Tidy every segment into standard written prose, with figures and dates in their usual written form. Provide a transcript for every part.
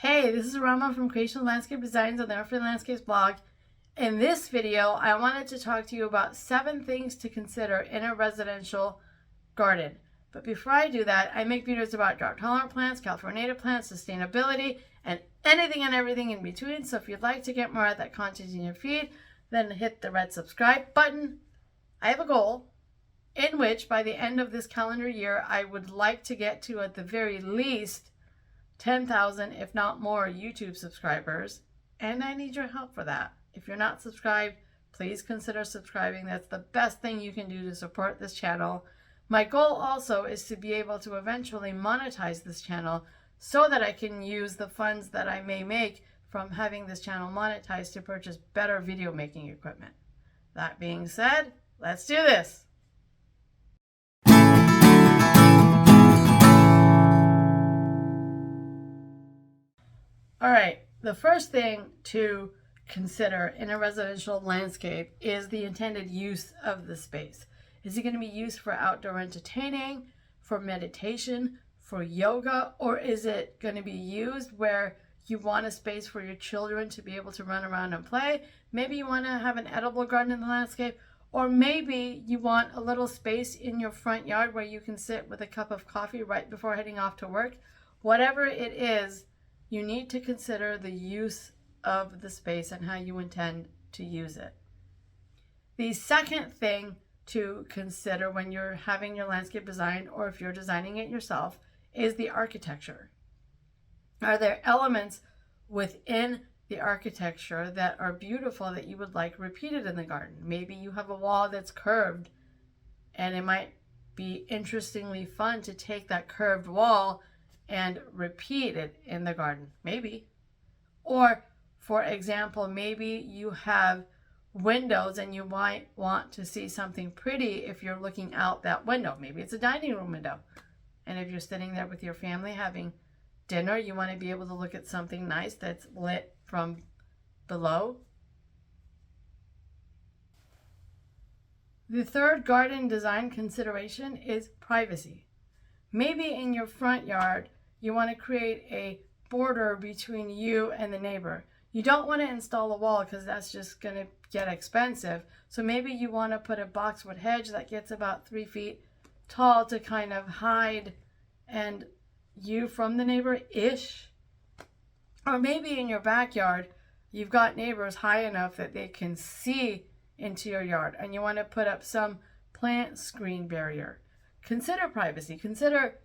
Hey, this is Rama from Creational Landscape Designs on the Earthly Landscapes blog. In this video, I wanted to talk to you about 7 things to consider in a residential garden. But before I do that, I make videos about drought-tolerant plants, California native plants, sustainability, and anything and everything in between. So if you'd like to get more of that content in your feed, then hit the red subscribe button. I have a goal in which by the end of this calendar year, I would like to get to, at the very least, 10,000, if not more, YouTube subscribers, and I need your help for that. If you're not subscribed, please consider subscribing. That's the best thing you can do to support this channel. My goal also is to be able to eventually monetize this channel so that I can use the funds that I may make from having this channel monetized to purchase better video making equipment. That being said, let's do this. All right, the first thing to consider in a residential landscape is the intended use of the space. Is it going to be used for outdoor entertaining, for meditation, for yoga, or is it going to be used where you want a space for your children to be able to run around and play? Maybe you want to have an edible garden in the landscape, or maybe you want a little space in your front yard where you can sit with a cup of coffee right before heading off to work. Whatever it is, you need to consider the use of the space and how you intend to use it. The second thing to consider when you're having your landscape design, or if you're designing it yourself, is the architecture. Are there elements within the architecture that are beautiful that you would like repeated in the garden? Maybe you have a wall that's curved, and it might be interestingly fun to take that curved wall and repeat it in the garden, maybe. Or, for example, maybe you have windows and you might want to see something pretty if you're looking out that window. Maybe it's a dining room window. And if you're sitting there with your family having dinner, you want to be able to look at something nice that's lit from below. The third garden design consideration is privacy. Maybe in your front yard, you want to create a border between you and the neighbor. You don't want to install a wall because that's just going to get expensive. So maybe you want to put a boxwood hedge that gets about 3 feet tall to kind of hide and you from the neighbor-ish. Or maybe in your backyard, you've got neighbors high enough that they can see into your yard and you want to put up some plant screen barrier. Consider privacy. Consider,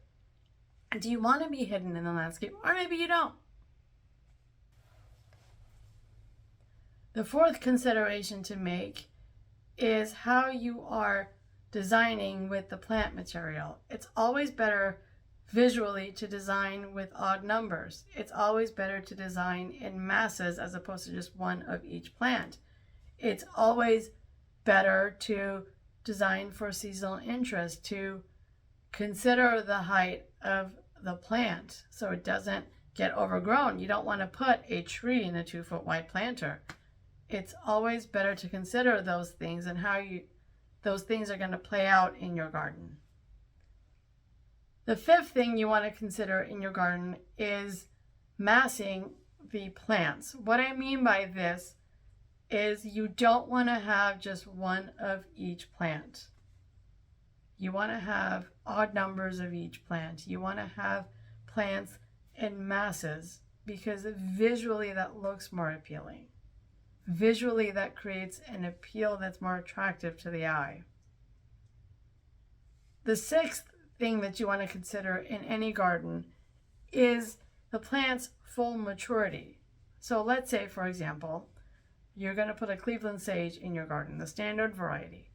do you want to be hidden in the landscape, or maybe you don't? The fourth consideration to make is how you are designing with the plant material. It's always better visually to design with odd numbers. It's always better to design in masses as opposed to just one of each plant. It's always better to design for seasonal interest, to consider the height of the plant so it doesn't get overgrown. You don't want to put a tree in a 2-foot wide planter. It's always better to consider those things and how those things are going to play out in your garden. The fifth thing you want to consider in your garden is massing the plants. What I mean by this is you don't want to have just one of each plant. You want to have odd numbers of each plant. You want to have plants in masses because visually that looks more appealing. Visually that creates an appeal that's more attractive to the eye. The sixth thing that you want to consider in any garden is the plant's full maturity. So let's say, for example, you're going to put a Cleveland sage in your garden, the standard variety.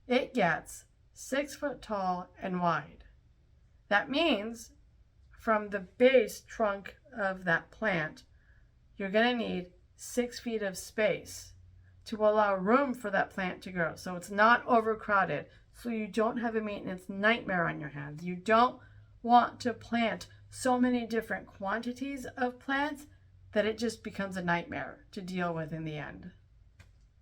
It gets 6 foot tall and wide. That means from the base trunk of that plant, you're going to need 6 feet of space to allow room for that plant to grow. So it's not overcrowded, so you don't have a maintenance nightmare on your hands. You don't want to plant so many different quantities of plants that it just becomes a nightmare to deal with in the end.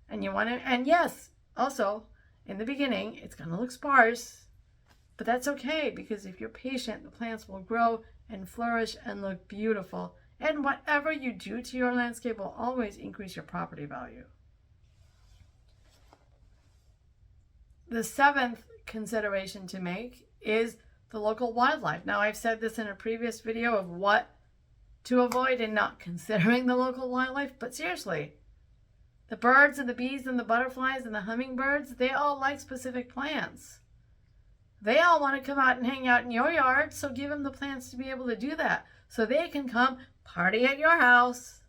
And you want to, and yes, also, in the beginning, it's going to look sparse, but that's okay because if you're patient, the plants will grow and flourish and look beautiful And whatever you do to your landscape will always increase your property value. The seventh consideration to make is the local wildlife. Now, I've said this in a previous video of what to avoid in not considering the local wildlife, but seriously, the birds and the bees and the butterflies and the hummingbirds, they all like specific plants. They all want to come out and hang out in your yard, so give them the plants to be able to do that, so they can come party at your house.